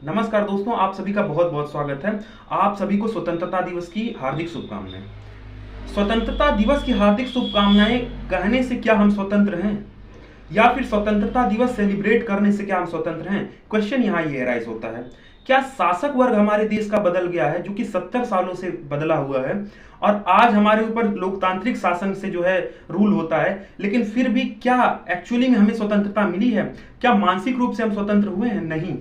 नमस्कार दोस्तों, आप सभी का बहुत बहुत स्वागत है। आप सभी को स्वतंत्रता दिवस की हार्दिक शुभकामनाएं। स्वतंत्रता दिवस की हार्दिक शुभकामनाएं कहने से क्या हम स्वतंत्र हैं, या फिर स्वतंत्रता दिवस सेलिब्रेट करने से क्या हम स्वतंत्र हैं? क्वेश्चन यहाँ ये राइज होता है, क्या शासक वर्ग हमारे देश का बदल गया है, जो कि 70 सालों से बदला हुआ है, और आज हमारे ऊपर लोकतांत्रिक शासन से जो है रूल होता है, लेकिन फिर भी क्या एक्चुअली में हमें स्वतंत्रता मिली है? क्या मानसिक रूप से हम स्वतंत्र हुए हैं? नहीं।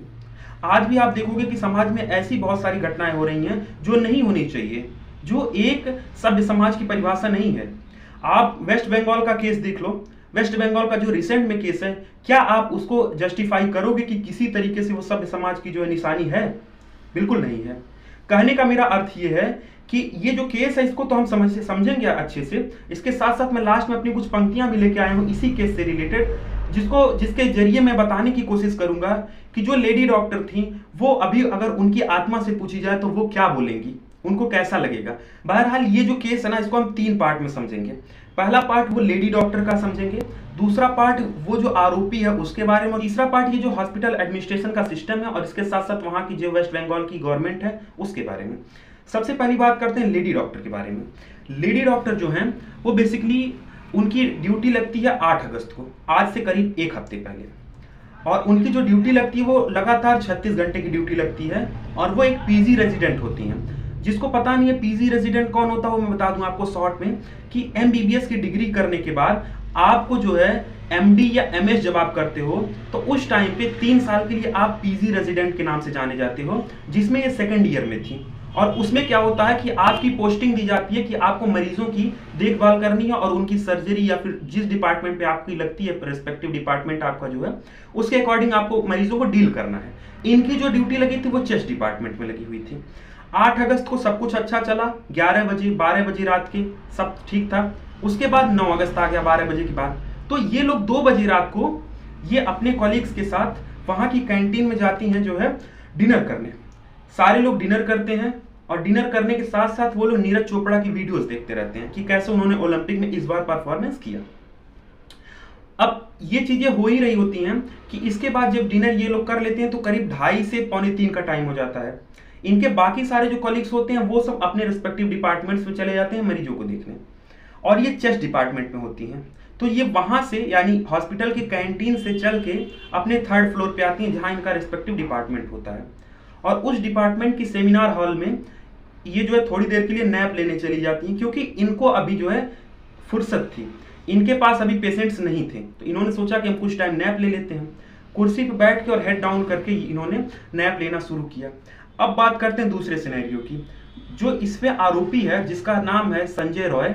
आज भी आप देखोगे कि समाज में ऐसी बहुत सारी घटनाएं हो रही हैं जो नहीं होनी चाहिए, जो एक सभ्य समाज की परिभाषा नहीं है। आप वेस्ट बंगाल का केस देख लो। वेस्ट बंगाल का जो रिसेंट में केस है, क्या आप उसको जस्टिफाई करोगे कि किसी तरीके से वो सभ्य समाज की जो है निशानी है? बिल्कुल नहीं है। कहने का मेरा अर्थ ये है कि ये जो केस है इसको तो हम समझेंगे अच्छे से। इसके साथ साथ मैं लास्ट में अपनी कुछ पंक्तियां भी लेके आया हूं इसी केस से रिलेटेड, जिसके जरिए मैं बताने की कोशिश करूंगा कि जो लेडी डॉक्टर थी वो अभी अगर उनकी आत्मा से पूछी जाए तो वो क्या बोलेंगी, उनको कैसा लगेगा। बहरहाल ये जो केस है ना, इसको हम 3 पार्ट में समझेंगे। पहला पार्ट वो लेडी डॉक्टर का समझेंगे, दूसरा पार्ट वो जो आरोपी है उसके बारे में, और तीसरा पार्ट ये जो हॉस्पिटल एडमिनिस्ट्रेशन का सिस्टम है और इसके साथ साथ वहां की जो वेस्ट बंगाल की गवर्नमेंट है उसके बारे में। सबसे पहली बात करते हैं लेडी डॉक्टर के बारे में। लेडी डॉक्टर जो है वो बेसिकली उनकी ड्यूटी लगती है 8 अगस्त को, आज से करीब 1 हफ्ते पहले। और उनकी जो ड्यूटी लगती है वो लगातार 36 घंटे की ड्यूटी लगती है, और वो एक पीजी रेजिडेंट होती हैं। जिसको पता नहीं है पीजी रेजिडेंट कौन होता है, वो मैं बता दूं आपको शॉर्ट में, कि एमबीबीएस की डिग्री करने के बाद आपको जो है एमडी या एमएस जब आप करते हो तो उस टाइम पे 3 साल के लिए आप पीजी रेजिडेंट के नाम से जाने जाते हो, जिसमें ये सेकेंड ईयर में थी। और उसमें क्या होता है कि आपकी पोस्टिंग दी जाती है कि आपको मरीजों की देखभाल करनी है और उनकी सर्जरी या फिर जिस डिपार्टमेंट पे आपकी लगती है, रेस्पेक्टिव डिपार्टमेंट आपका जो है, उसके अकॉर्डिंग आपको मरीजों को डील करना है। इनकी जो ड्यूटी लगी थी वो चेस्ट डिपार्टमेंट में लगी हुई थी। 8 अगस्त को सब कुछ अच्छा चला, 11 बजे 12 बजे रात के सब ठीक था। उसके बाद 9 अगस्त आ गया 12 बजे के बाद, तो ये लोग 2 बजे रात को ये अपने कॉलीग्स के साथ वहां की कैंटीन में जाती हैं जो है डिनर करने। सारे लोग डिनर करते हैं और डिनर करने के साथ साथ वो लोग नीरज चोपड़ा की वीडियोस देखते रहते हैं कि कैसे उन्होंने ओलंपिक में इस बार परफॉर्मेंस किया। अब ये चीजें हो ही रही होती हैं कि इसके बाद जब डिनर ये लोग कर लेते हैं तो करीब 2:30 से 2:45 का टाइम हो जाता है। इनके बाकी सारे जो कॉलीग्स होते हैं वो सब अपने रिस्पेक्टिव डिपार्टमेंट्स में चले जाते हैं मरीजों को देखने, और ये चेस्ट डिपार्टमेंट में होती हैं। तो ये वहां से यानी हॉस्पिटल के कैंटीन से चल के अपने 3rd फ्लोर पे आती हैं जहां इनका रिस्पेक्टिव डिपार्टमेंट होता है। और उस डिपार्टमेंट की सेमिनार हॉल में ये जो है थोड़ी देर के लिए नैप लेने चली जाती हैं, क्योंकि इनको अभी जो है फुर्सत थी, इनके पास अभी पेशेंट्स नहीं थे, तो इन्होंने सोचा कि हम कुछ टाइम नैप ले लेते हैं। कुर्सी पर बैठ के और हेड डाउन करके इन्होंने नैप लेना शुरू किया। अब बात करते हैं दूसरे सिनेरियो की। जो इसमें आरोपी है जिसका नाम है संजय रॉय,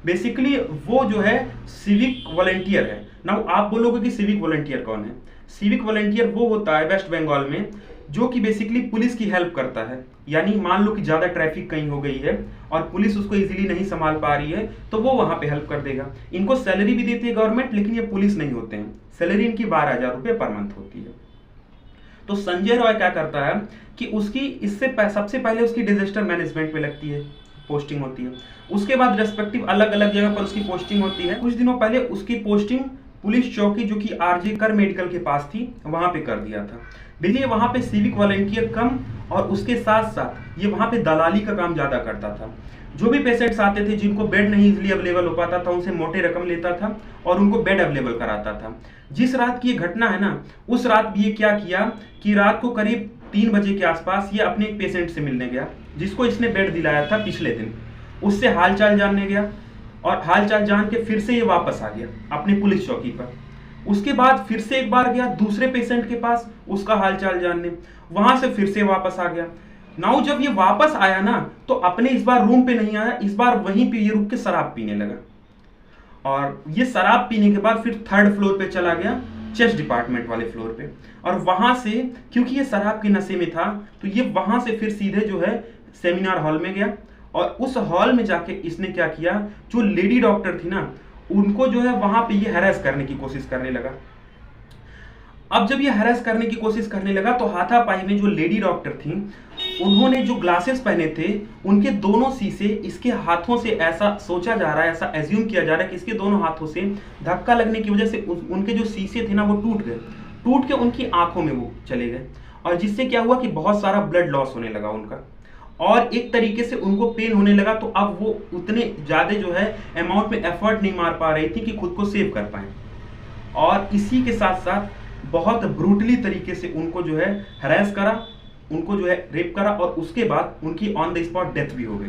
बेसिकली वो जो है सिविक वॉलंटियर है। नाउ आप बोलोगे कि सिविक वॉलंटियर कौन है? सिविक वॉलंटियर वो होता है वेस्ट बंगाल में जो कि बेसिकली पुलिस की हेल्प करता है। यानी मान लो कि ज्यादा ट्रैफिक कहीं हो गई है और पुलिस उसको इजीली नहीं संभाल पा रही है, तो वो वहां पे हेल्प कर देगा। इनको सैलरी भी देती है गवर्नमेंट, लेकिन ये पुलिस नहीं होते हैं। सैलरी इनकी 12,000 रुपये पर मंथ होती है। तो संजय रॉय क्या करता है कि उसकी सबसे पहले उसकी डिजास्टर मैनेजमेंट में लगती है, पोस्टिंग होती है। उसके बाद रेस्पेक्टिव अलग अलग जगह पर उसकी पोस्टिंग होती है। कुछ दिनों पहले उसकी पोस्टिंग पुलिस चौकी जो कि आरजे कर मेडिकल के पास थी वहां पे कर दिया था। देखिए वहां पे सिविक वॉलंटियर कम, और उसके साथ साथ ये वहां पे दलाली का काम ज्यादा करता था। जो भी पेशेंट्स आते थे जिनको बेड नहीं इजीली अवेलेबल हो पाता था, उनसे मोटे रकम लेता था और उनको बेड अवेलेबल कराता था। जिस रात की ये घटना है ना, उस रात भी ये क्या किया कि रात को करीब 3 बजे के आसपास ये अपने एक पेशेंट से मिलने गया जिसको इसने बेड दिलाया था पिछले दिन। उससे हालचाल जानने गया और हालचाल जान के फिर से ये वापस आ गया अपने पुलिस चौकी पर। उसके बाद फिर से एक बार गया दूसरे पेशेंट के पास उसका हालचाल जानने, वहां से फिर से वापस आ गया। नाउ जब ये वापस आया ना, तो अपने इस बार रूम पे नहीं आया, इस बार वहीं पे ये रुक के शराब पीने लगा। और ये शराब पीने के बाद फिर 3rd फ्लोर पे चला गया, चेस्ट डिपार्टमेंट वाले फ्लोर पे। और वहां से क्योंकि ये शराब के नशे में था, तो ये वहां से फिर सीधे जो है सेमिनार हॉल में गया, और उस हॉल में जाके इसने क्या किया, जो लेडी डॉक्टर थी ना उनको जो है वहां पे ये हैरेस करने की कोशिश करने लगा। अब जब ये हैरेस करने की कोशिश करने लगा तो हाथापाई में जो लेडी डॉक्टर थी उन्होंने जो ग्लासेस पहने थे उनके दोनों शीशे इसके हाथों से, ऐसा सोचा जा रहा है, ऐसा एज्यूम किया जा रहा है कि इसके दोनों हाथों से धक्का लगने की वजह से उनके जो शीशे थे ना वो टूट गए, टूट के उनकी आंखों में वो चले गए। और जिससे क्या हुआ कि बहुत सारा ब्लड लॉस होने लगा उनका, और एक तरीके से उनको पेन होने लगा। तो अब वो उतने ज़्यादा जो है अमाउंट में एफर्ट नहीं मार पा रही थी कि खुद को सेव कर पाए, और इसी के साथ साथ बहुत ब्रूटली तरीके से उनको जो है हरास करा, उनको जो है रेप करा, और उसके बाद उनकी ऑन द स्पॉट डेथ भी हो गई।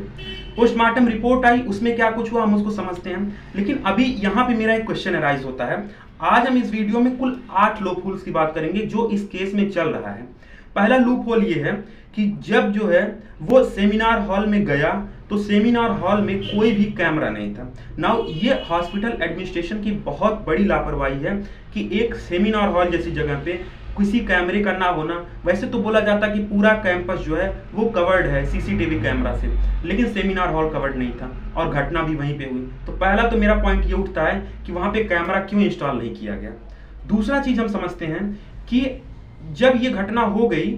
पोस्टमार्टम रिपोर्ट आई, उसमें क्या कुछ हुआ हम उसको समझते हैं। लेकिन अभी यहाँ पे मेरा एक क्वेश्चन अराइज होता है। आज हम इस वीडियो में कुल 8 लूप होल्स की बात करेंगे जो इस केस में चल रहा है। पहला लूप होल ये है कि जब जो है वो सेमिनार हॉल में गया तो सेमिनार हॉल में कोई भी कैमरा नहीं था। नाउ ये हॉस्पिटल एडमिनिस्ट्रेशन की बहुत बड़ी लापरवाही है कि एक सेमिनार हॉल जैसी जगह पे किसी कैमरे का ना होना। वैसे तो बोला जाता कि पूरा कैंपस जो है वो कवर्ड है सीसीटीवी कैमरा से, लेकिन सेमिनार हॉल कवर्ड नहीं था और घटना भी वहीं पे हुई। तो पहला तो मेरा पॉइंट ये उठता है कि वहां पे कैमरा क्यों इंस्टॉल नहीं किया गया। दूसरा चीज हम समझते हैं कि जब ये घटना हो गई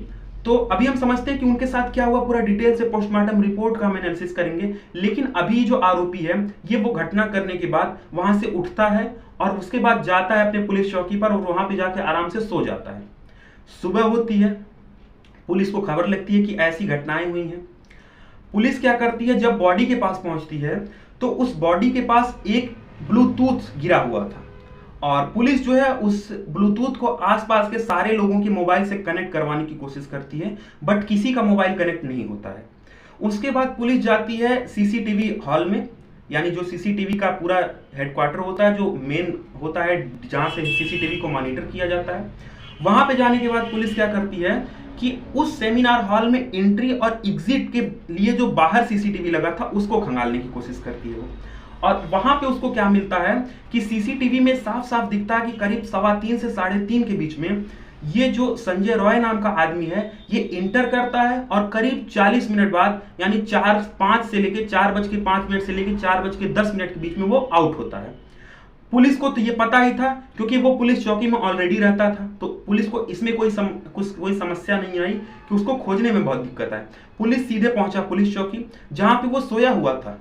तो अभी हम समझते हैं कि उनके साथ क्या हुआ, पूरा डिटेल से पोस्टमार्टम रिपोर्ट का हम एनालिसिस करेंगे। लेकिन अभी जो आरोपी है ये वो घटना करने के बाद वहां से उठता है और उसके बाद जाता है अपने पुलिस चौकी पर और वहां पे जाके आराम से सो जाता है। सुबह होती है, पुलिस को खबर लगती है कि ऐसी घटनाएं हुई हैं। पुलिस क्या करती है, जब बॉडी के पास पहुंचती है तो उस बॉडी के पास एक ब्लूटूथ गिरा हुआ था, और पुलिस जो है उस ब्लूटूथ को आसपास के सारे लोगों के मोबाइल से कनेक्ट करवाने की कोशिश करती है, बट किसी का मोबाइल कनेक्ट नहीं होता है। उसके बाद पुलिस जाती है सीसीटीवी हॉल में, यानी जो सीसीटीवी का पूरा हेडक्वार्टर होता है, जो मेन होता है जहां से सीसीटीवी को मॉनिटर किया जाता है। वहां पे जाने के बाद पुलिस क्या करती है कि उस सेमिनार हॉल में एंट्री और एग्जिट के लिए जो बाहर सीसीटीवी लगा था उसको खंगालने की कोशिश करती है वो। और वहां पे उसको क्या मिलता है कि सीसीटीवी में साफ साफ दिखता है कि करीब 3:15 से 3:30 के बीच में ये जो संजय रॉय नाम का आदमी है ये इंटर करता है, और करीब 40 मिनट बाद यानी 4:05 से लेके 4:05 से लेके 4:10 के बीच में वो आउट होता है। पुलिस को तो ये पता ही था क्योंकि वो पुलिस चौकी में ऑलरेडी रहता था, तो पुलिस को इसमें कोई समस्या नहीं आई कि उसको खोजने में बहुत दिक्कत है। पुलिस सीधे पहुंचा पुलिस चौकी जहां पे वो सोया हुआ था।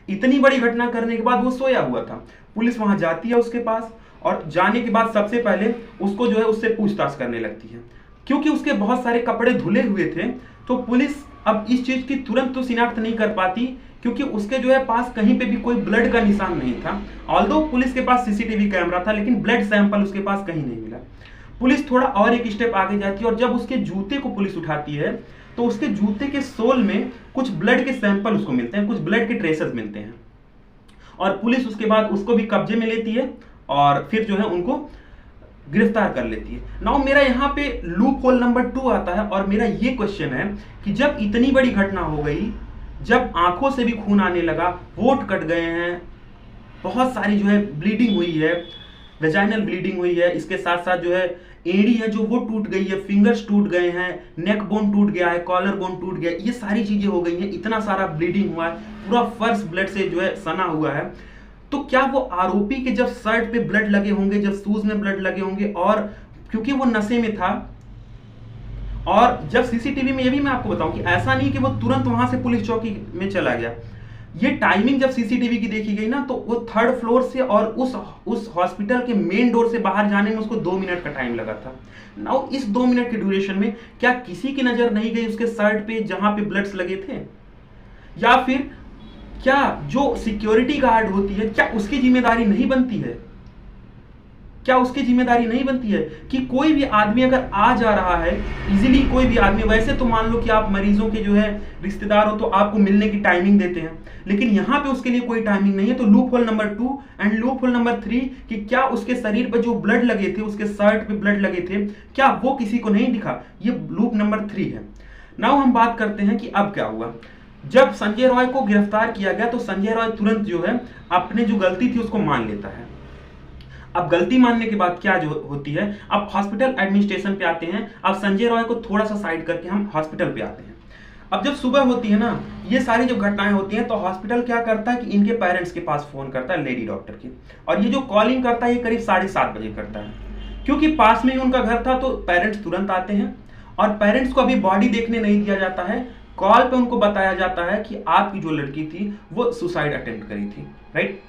इतनी बड़ी घटना करने के बाद वो सोया हुआ था। पुलिस वहां जाती है उसके पास, और जाने के बाद सबसे पहले उसको जो है उससे पूछताछ करने लगती है। क्योंकि उसके बहुत सारे कपड़े धुले हुए थे तो पुलिस अब इस चीज की तुरंत तो शिनाख्त नहीं कर पाती, क्योंकि उसके जो है पास कहीं पे भी कोई ब्लड का निशान नहीं था। ऑल्दो पुलिस के पास सीसीटीवी कैमरा था, लेकिन ब्लड सैंपल उसके पास कहीं नहीं मिला। पुलिस थोड़ा और एक स्टेप आगे जाती है, और जब उसके जूते को पुलिस उठाती है तो उसके जूते के सोल में कुछ ब्लड के सैंपल उसको मिलते हैं, कुछ ब्लड के ट्रेसेस मिलते हैं, और पुलिस उसके बाद उसको भी कब्जे में लेती है और फिर जो है उनको गिरफ्तार कर लेती है। नाउ मेरा यहाँ पे लूप होल नंबर 2 आता है, और मेरा ये क्वेश्चन है कि जब इतनी बड़ी घटना हो गई, जब आंखों से भी खून आने लगा, वोट कट गए हैं, बहुत सारी जो है ब्लीडिंग हुई है, वेजाइनल ब्लीडिंग हुई है, इसके साथ साथ जो है एड़ी है जो वो टूट गई है, फिंगर्स टूट गए हैं, नेक बोन टूट गया है, कॉलर बोन टूट गया है, ये सारी चीजें हो गई हैं, इतना सारा ब्लीडिंग हुआ है, पूरा फर्श ब्लड से जो है सना हुआ है। तो क्या वो आरोपी के जब शर्ट पे ब्लड लगे होंगे, जब शूज में ब्लड लगे होंगे, और क्योंकि वो नशे में था, और जब सीसीटीवी में ये भी मैं आपको बताऊं कि ऐसा नहीं कि वो तुरंत वहां से पुलिस चौकी में चला गया, ये टाइमिंग जब सीसीटीवी की देखी गई ना तो वो 3rd फ्लोर से और उस हॉस्पिटल के मेन डोर से बाहर जाने में उसको 2 मिनट का टाइम लगा था। नाउ इस 2 मिनट के ड्यूरेशन में क्या किसी की नजर नहीं गई उसके शर्ट पे जहां पे ब्लड्स लगे थे, या फिर क्या जो सिक्योरिटी गार्ड होती है क्या उसकी जिम्मेदारी नहीं बनती है, क्या उसकी जिम्मेदारी नहीं बनती है कि कोई भी आदमी अगर आ जा रहा है इजीली, कोई भी आदमी, वैसे तो मान लो कि आप मरीजों के जो है रिश्तेदार हो तो आपको मिलने की टाइमिंग देते हैं, लेकिन यहां पे उसके लिए कोई टाइमिंग नहीं है। तो loop hole number 2 and loop hole number 3 कि क्या उसके शरीर पर जो ब्लड लगे थे, उसके शर्ट पे ब्लड लगे थे, क्या वो किसी को नहीं दिखा, ये लूप नंबर 3 है। नाउ हम बात करते हैं कि अब क्या हुआ। जब संजय रॉय को गिरफ्तार किया गया तो संजय रॉय तुरंत जो है अपने जो गलती थी उसको मान लेता है। अब गलती मानने के बाद क्या जो होती है, अब हॉस्पिटल एडमिनिस्ट्रेशन पे आते हैं। अब संजय रॉय को थोड़ा सा साइड करके हम हॉस्पिटल पे आते हैं। अब जब सुबह होती है ना, ये सारी जब घटनाएं होती हैं तो हॉस्पिटल क्या करता है कि इनके पेरेंट्स के पास फोन करता है लेडी डॉक्टर की, और ये जो कॉलिंग करता है ये करीब 7:30 बजे करता है, क्योंकि पास में ही उनका घर था। तो पेरेंट्स तुरंत आते हैं, और पेरेंट्स को अभी बॉडी देखने नहीं दिया जाता है, कॉल पे उनको बताया जाता है कि आपकी जो लड़की थी वो सुसाइड अटेम्प्ट करी थी, राइट।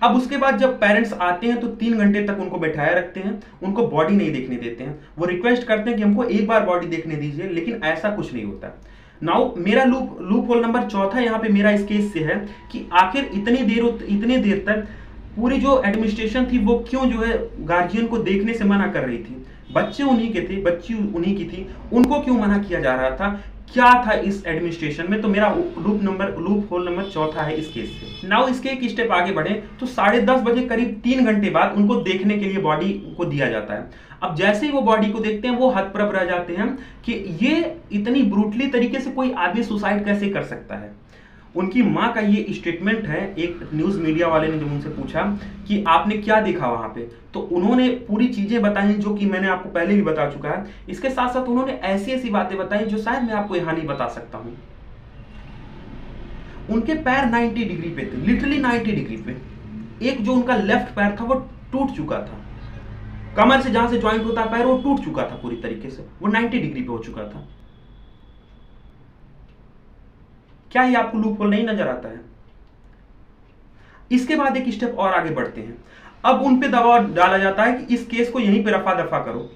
अब उसके बाद जब पेरेंट्स आते हैं तो 3 घंटे तक उनको बैठाया रखते हैं, उनको बॉडी नहीं देखने देते हैं। वो रिक्वेस्ट करते हैं कि हमको एक बार बॉडी देखने दीजिए, लेकिन ऐसा कुछ नहीं होता। नाउ मेरा लूप होल नंबर चौथा यहाँ पे मेरा इस केस से है कि आखिर इतनी देर तक पूरी जो एडमिनिस्ट्रेशन थी वो क्यों जो है गार्जियन को देखने से मना कर रही थी। बच्चे उन्हीं के थे, बच्ची उन्हीं की थी, उनको क्यों मना किया जा रहा था, क्या था इस एडमिनिस्ट्रेशन में। तो मेरा लूप होल नंबर चौथा है इस केस से। नाउ इसके एक स्टेप आगे बढ़े तो 10:30 बजे करीब 3 घंटे बाद उनको देखने के लिए बॉडी को दिया जाता है। अब जैसे ही वो बॉडी को देखते हैं वो हतप्रभ रह जाते हैं कि ये इतनी ब्रूटली तरीके से कोई आदमी सुसाइड कैसे कर सकता है। उनकी माँ का ये स्टेटमेंट है, एक न्यूज मीडिया वाले ने जब उनसे पूछा कि आपने क्या देखा वहां पे, तो उन्होंने पूरी चीजें बताई जो कि मैंने आपको पहले भी बता चुका है। इसके साथ साथ उन्होंने ऐसी ऐसी बातें बताई जो शायद मैं आपको यहां नहीं बता सकता हूं। उनके पैर 90 डिग्री पे थे, लिटरली 90 डिग्री पे। एक जो उनका लेफ्ट पैर था वो टूट चुका था, कमर से जहां से ज्वाइंट होता है पैर वो टूट चुका था पूरी तरीके से, वो 90 डिग्री पे हो चुका था। क्या ये आपको लूप होल नहीं नजर आता है? इसके बाद एक स्टेप और आगे बढ़ते हैं। अब उन पे दबाव डाला जाता है कि इस केस को यहीं पे रफा दफा करो।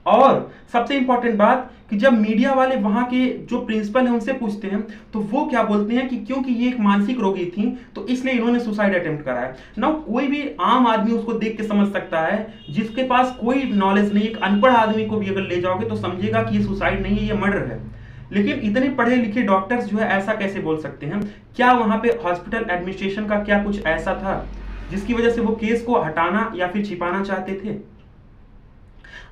और सबसे इंपॉर्टेंट बात कि जब मीडिया वाले वहां के जो प्रिंसिपल हैं उनसे पूछते हैं तो वो क्या बोलते हैं कि क्योंकि ये एक मानसिक रोगी थी तो इसलिए इन्होंने सुसाइड अटेम्प्ट करा है। ना कोई भी आम आदमी उसको देख के समझ सकता है, जिसके पास कोई नॉलेज नहीं, एक अनपढ़ आदमी को भी अगर ले जाओगे तो समझेगा कि ये सुसाइड नहीं है, ये मर्डर है। लेकिन इतने पढ़े लिखे डॉक्टर्स जो है ऐसा कैसे बोल सकते हैं? क्या वहां पे हॉस्पिटल एडमिनिस्ट्रेशन का क्या कुछ ऐसा था जिसकी वजह से वो केस को हटाना या फिर छिपाना चाहते थे?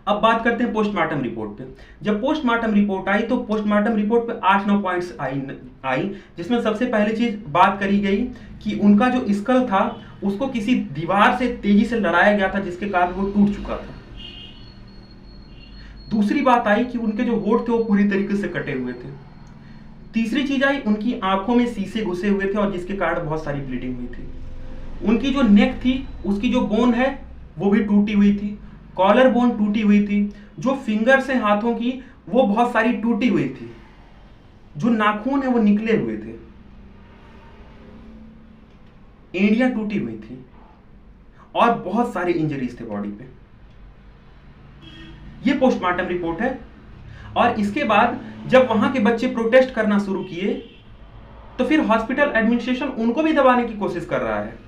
अब बात करते हैं पोस्टमार्टम रिपोर्ट पे। जब पोस्टमार्टम रिपोर्ट आई तो पोस्टमार्टम रिपोर्ट पे 8-9 पॉइंट्स आई, जिसमें सबसे पहली चीज बात करी गई कि उनका जो स्कल था उसको किसी दीवार से तेजी से लड़ाया गया था जिसके कारण वो टूट चुका था। दूसरी बात आई कि उनके जो होठ थे वो पूरी तरीके से कटे हुए थे। तीसरी चीज आई उनकी आंखों में शीशे घुसे हुए थे और जिसके कारण बहुत सारी ब्लीडिंग हुई थी। उनकी जो नेक थी उसकी जो बोन है वो भी टूटी हुई थी, कॉलर बोन टूटी हुई थी, जो फिंगर्स हैं हाथों की वो बहुत सारी टूटी हुई थी, जो नाखून है वो निकले हुए थे, एड़ियां टूटी हुई थी और बहुत सारे इंजरीज थे बॉडी पे। ये पोस्टमार्टम रिपोर्ट है। और इसके बाद जब वहां के बच्चे प्रोटेस्ट करना शुरू किए तो फिर हॉस्पिटल एडमिनिस्ट्रेशन उनको भी दबाने की कोशिश कर रहा है।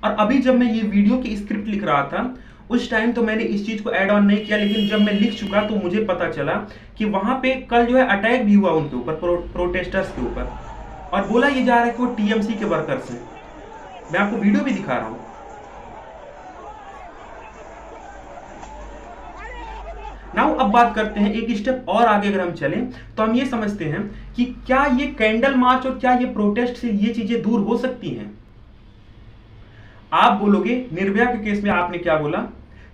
और अभी जब मैं ये वीडियो की स्क्रिप्ट लिख रहा था उस टाइम तो मैंने इस चीज को ऐड ऑन नहीं किया, लेकिन जब मैं लिख चुका तो मुझे पता चला कि वहां पे कल जो है अटैक भी हुआ उनके ऊपर, प्रोटेस्टर्स के ऊपर, और बोला ये जा रहा है कि वो टीएमसी के वर्कर्स हैं। मैं आपको वीडियो भी दिखा रहा हूं। नाउ अब बात करते हैं एक स्टेप और आगे अगर हम चलें तो हम ये समझते हैं कि क्या ये कैंडल मार्च और क्या ये प्रोटेस्ट से ये चीजें दूर हो सकती हैं? आप बोलोगे निर्भया के केस में आपने क्या बोला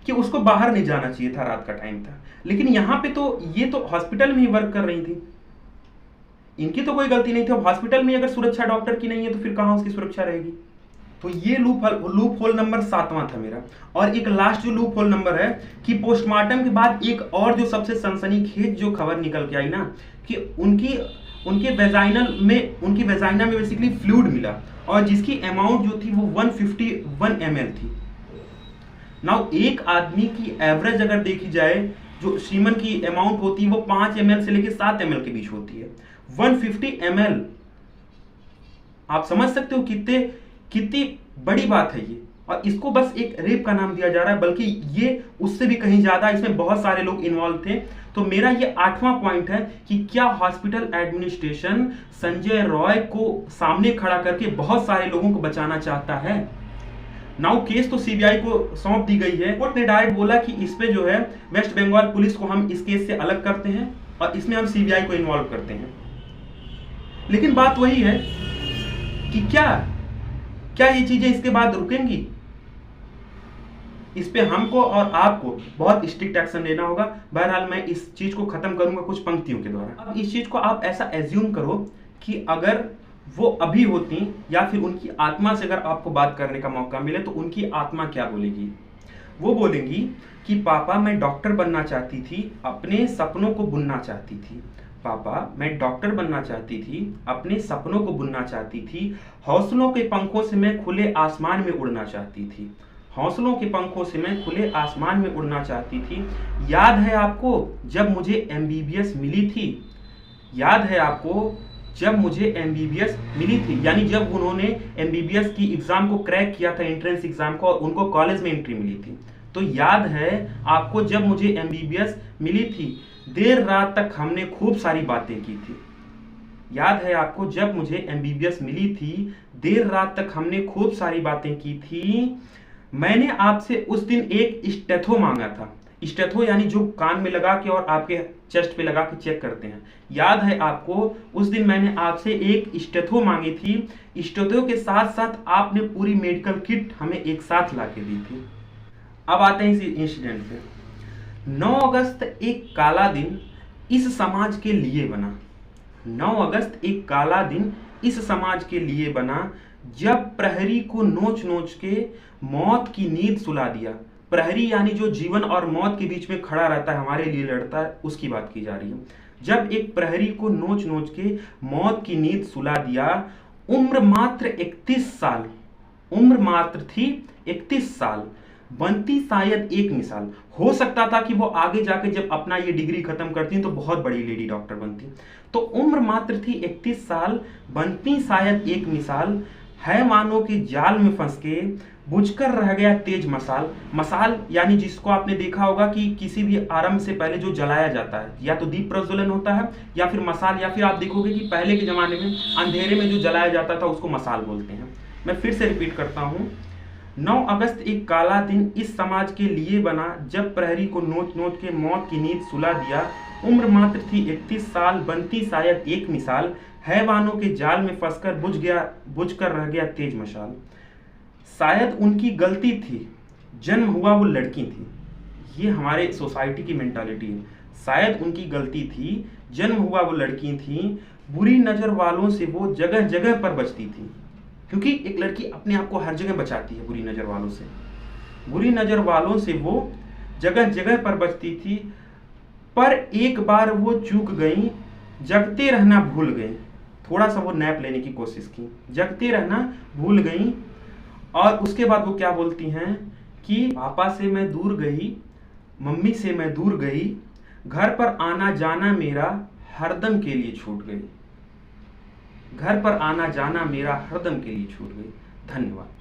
कि उसको बाहर नहीं जाना चाहिए था, रात का टाइम था, लेकिन यहां पे तो ये तो हॉस्पिटल में ही वर्क कर रही थी, इनकी तो कोई गलती नहीं थी। हॉस्पिटल में अगर सुरक्षा डॉक्टर की नहीं है तो फिर कहां उसकी सुरक्षा रहेगी? तो ये लूप होल नंबर 7वां था मेरा। और एक लास्ट जो लूप होल नंबर है कि पोस्टमार्टम के बाद एक और जो सबसे सनसनीखेज जो खबर निकल के आई ना कि उनके वेजाइना में बेसिकली फ्लूइड मिला और जिसकी अमाउंट जो थी वो 151 ml थी। नाउ एक आदमी की एवरेज अगर देखी जाए जो सीमन की अमाउंट होती है वो 5 ml से लेकर 7 ml के बीच होती है। 150 ml, आप समझ सकते हो कितनी बड़ी बात है ये। और इसको बस एक रेप का नाम दिया जा रहा है, बल्कि ये उससे भी कहीं ज्यादा, इसमें बहुत सारे लोग इन्वॉल्व थे। तो मेरा ये 8वां पॉइंट है कि क्या हॉस्पिटल एडमिनिस्ट्रेशन संजय रॉय को सामने खड़ा करके बहुत सारे लोगों को बचाना चाहता है? नाउ केस तो सीबीआई को सौंप दी गई है। कोर्ट ने डायरेक्ट बोला कि इस पे जो है वेस्ट बंगाल पुलिस को हम इस केस से अलग करते हैं और इसमें हम सीबीआई को इन्वॉल्व करते हैं। लेकिन बात वही है कि क्या ये चीजें इसके बाद रुकेंगी? इस पे हमको और आपको बहुत स्ट्रिक्ट एक्शन लेना होगा। बहरहाल मैं इस चीज को खत्म करूंगा कुछ पंक्तियों के द्वारा। अब इस चीज को आप ऐसा एज्यूम करो कि अगर वो अभी होती या फिर उनकी आत्मा से अगर आपको बात करने का मौका मिले तो उनकी आत्मा क्या बोलेगी? वो बोलेंगी कि पापा मैं डॉक्टर बनना चाहती थी, अपने सपनों को बुनना चाहती थी, पापा, मैं डॉक्टर बनना चाहती थी, अपने सपनों को बुनना चाहती थी, हौसलों के पंखों से मैं खुले आसमान में उड़ना चाहती थी, हौसलों के पंखों से मैं खुले आसमान में उड़ना चाहती थी। याद है आपको जब मुझे एमबीबीएस मिली थी? याद है आपको जब मुझे एमबीबीएस मिली थी, यानी जब उन्होंने एमबीबीएस की एग्जाम को क्रैक किया था, एंट्रेंस एग्जाम को, और उनको कॉलेज में एंट्री मिली थी। तो याद है आपको जब मुझे एमबीबीएस मिली थी, देर रात तक हमने खूब सारी बातें की थी। याद है आपको जब मुझे एमबीबीएस मिली थी, देर रात तक हमने खूब सारी बातें की थी। मैंने आपसे उस दिन एक स्टेथो मांगा था। स्टेथो यानी जो कान में लगा के और आपके चेस्ट पे लगा के चेक करते हैं। याद है आपको उस दिन मैंने आपसे एक स्टेथो मांगी थी। स्टेथो के साथ साथ आपने पूरी मेडिकल किट हमें एक साथ ला के दी थी। अब आते हैं इस इंसिडेंट पे। 9 अगस्त एक काला दिन इस समाज के लिए बना। 9 अगस्त एक काला दिन इस समाज के लिए बना, जब प्रहरी को नोच नोच के मौत की नींद सुला दिया। प्रहरी यानी जो जीवन और मौत के बीच में खड़ा रहता है, हमारे लिए लड़ता है, उसकी बात की जा रही है। जब एक प्रहरी को नोच नोच के मौत की नींद सुला दिया। उम्र मात्र 31 साल, उम्र मात्र थी 31 साल, बनती शायद एक मिसाल। हो सकता था कि वो आगे जाके जब अपना ये डिग्री खत्म करती तो बहुत बड़ी लेडी डॉक्टर बनती। तो उम्र मात्र थी 31 साल, बनती शायद एक मिसाल, हैवानों के जाल में फंस के बुझकर रह गया तेज मसाल। मसाल यानी जिसको आपने देखा होगा कि किसी भी आरंभ से पहले जो जलाया जाता है, या तो दीप प्रज्वलन होता है या फिर मसाल, या फिर आप देखोगे कि पहले के जमाने में अंधेरे में जो जलाया जाता था उसको मसाल बोलते हैं। मैं फिर से रिपीट करता हूँ। 9 अगस्त एक काला दिन इस समाज के लिए बना, जब प्रहरी को नोच नोच के मौत की नींद सुला दिया। उम्र मात्र थी 31 साल, बनती शायद एक मिसाल, हैवानों के जाल में फंसकर बुझकर रह गया तेज मशाल। शायद उनकी गलती थी, जन्म हुआ वो लड़की थी। ये हमारे सोसाइटी की मेंटालिटी है। शायद उनकी गलती थी, जन्म हुआ वो लड़की थी, बुरी नजर वालों से वो जगह जगह पर बचती थी। क्योंकि एक लड़की अपने आप को हर जगह बचाती है बुरी नजर वालों से। बुरी नजर वालों से वो जगह जगह पर बचती थी, पर एक बार वो चूक गई, जगते रहना भूल गई। थोड़ा सा वो नैप लेने की कोशिश की, जगते रहना भूल गई। और उसके बाद वो क्या बोलती हैं कि पापा से मैं दूर गई, मम्मी से मैं दूर गई, घर पर आना जाना मेरा हरदम के लिए छूट गई। घर पर आना जाना मेरा हरदम के लिए छूट गई। धन्यवाद।